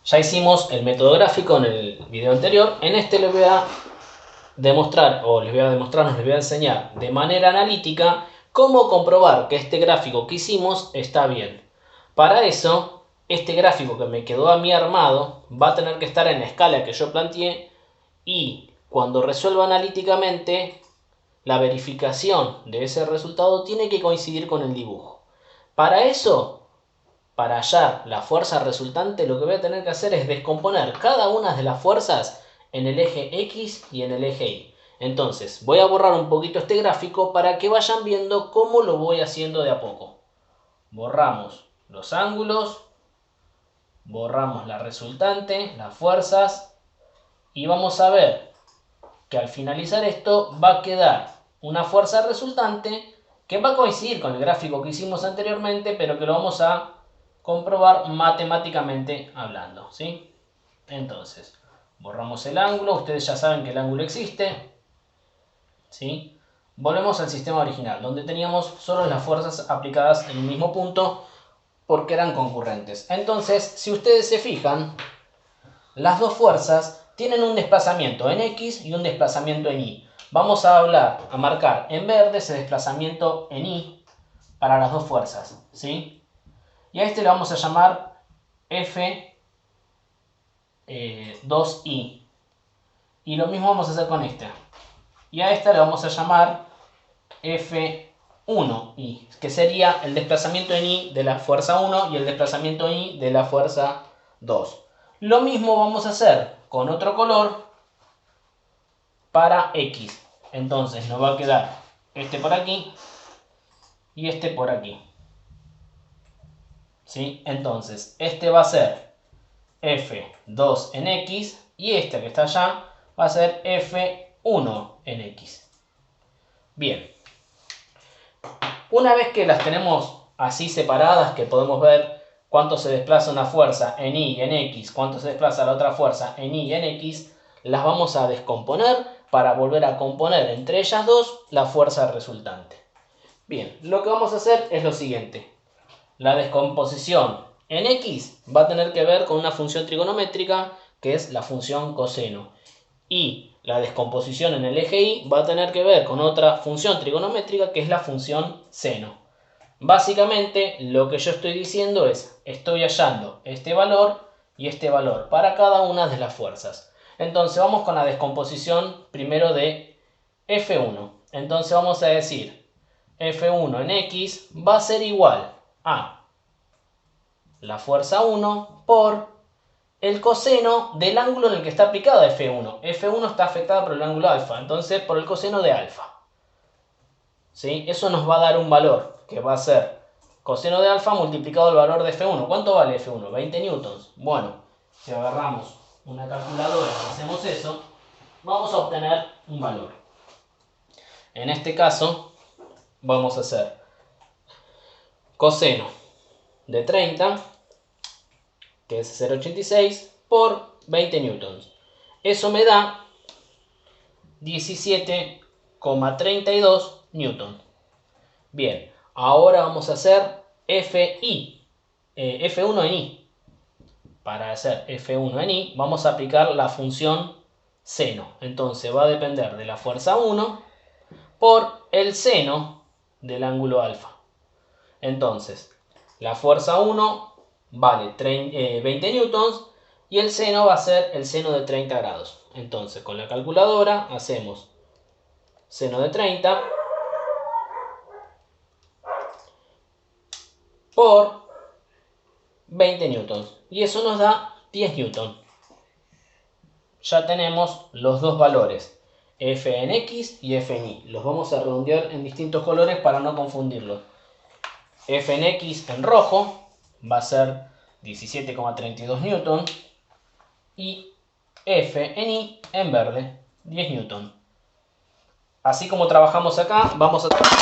Ya hicimos el método gráfico en el video anterior. En este les voy a demostrar, les voy a enseñar de manera analítica cómo comprobar que este gráfico que hicimos está bien. Para eso, este gráfico que me quedó a mí armado va a tener que estar en la escala que yo planteé y cuando resuelva analíticamente, la verificación de ese resultado tiene que coincidir con el dibujo. Para eso, para hallar la fuerza resultante, lo que voy a tener que hacer es descomponer cada una de las fuerzas en el eje X y en el eje Y. Entonces, voy a borrar un poquito este gráfico para que vayan viendo cómo lo voy haciendo de a poco. Borramos los ángulos, borramos la resultante, las fuerzas, y vamos a ver que al finalizar esto va a quedar una fuerza resultante que va a coincidir con el gráfico que hicimos anteriormente, pero que lo vamos a comprobar matemáticamente hablando, ¿sí? Entonces, borramos el ángulo, ustedes ya saben que el ángulo existe, ¿sí? Volvemos al sistema original, donde teníamos solo las fuerzas aplicadas en el mismo punto porque eran concurrentes. Entonces, si ustedes se fijan, las dos fuerzas tienen un desplazamiento en X y un desplazamiento en Y. Vamos a marcar en verde ese desplazamiento en Y para las dos fuerzas, ¿sí? Y a este le vamos a llamar F2I. Y lo mismo vamos a hacer con este. Y a esta le vamos a llamar F1I, que sería el desplazamiento en Y de la fuerza 1 y el desplazamiento en Y de la fuerza 2. Lo mismo vamos a hacer con otro color para X. Entonces nos va a quedar este por aquí y este por aquí. ¿Sí? Entonces, este va a ser F2 en X y este que está allá va a ser F1 en X. Bien. Una vez que las tenemos así separadas, que podemos ver cuánto se desplaza una fuerza en Y y en X, cuánto se desplaza la otra fuerza en Y y en X, las vamos a descomponer para volver a componer entre ellas dos la fuerza resultante. Bien, lo que vamos a hacer es lo siguiente. La descomposición en X va a tener que ver con una función trigonométrica que es la función coseno. Y la descomposición en el eje Y va a tener que ver con otra función trigonométrica que es la función seno. Básicamente lo que yo estoy diciendo es, estoy hallando este valor y este valor para cada una de las fuerzas. Entonces vamos con la descomposición primero de F1. Entonces vamos a decir F1 en X va a ser igual a la fuerza 1 por el coseno del ángulo en el que está aplicada F1. F1 está afectada por el ángulo alfa, entonces por el coseno de alfa. ¿Sí? Eso nos va a dar un valor que va a ser coseno de alfa multiplicado el valor de F1. ¿Cuánto vale F1? 20 newtons. Bueno, si agarramos una calculadora y hacemos eso, vamos a obtener un valor. En este caso, vamos a hacer coseno de 30, que es 0,86, por 20 newtons. Eso me da 17,32 newtons. Bien, ahora vamos a hacer F1 en Y. Para hacer F1 en Y vamos a aplicar la función seno. Entonces va a depender de la fuerza 1 por el seno del ángulo alfa. Entonces, la fuerza 1 vale 20 newtons y el seno va a ser el seno de 30 grados. Entonces, con la calculadora hacemos seno de 30 por 20 newtons. Y eso nos da 10 newtons. Ya tenemos los dos valores, F en X y F en Y. Los vamos a redondear en distintos colores para no confundirlos. F en X en rojo va a ser 17,32 newtons y F en Y en verde 10 newtons. Así como trabajamos acá, vamos a trabajar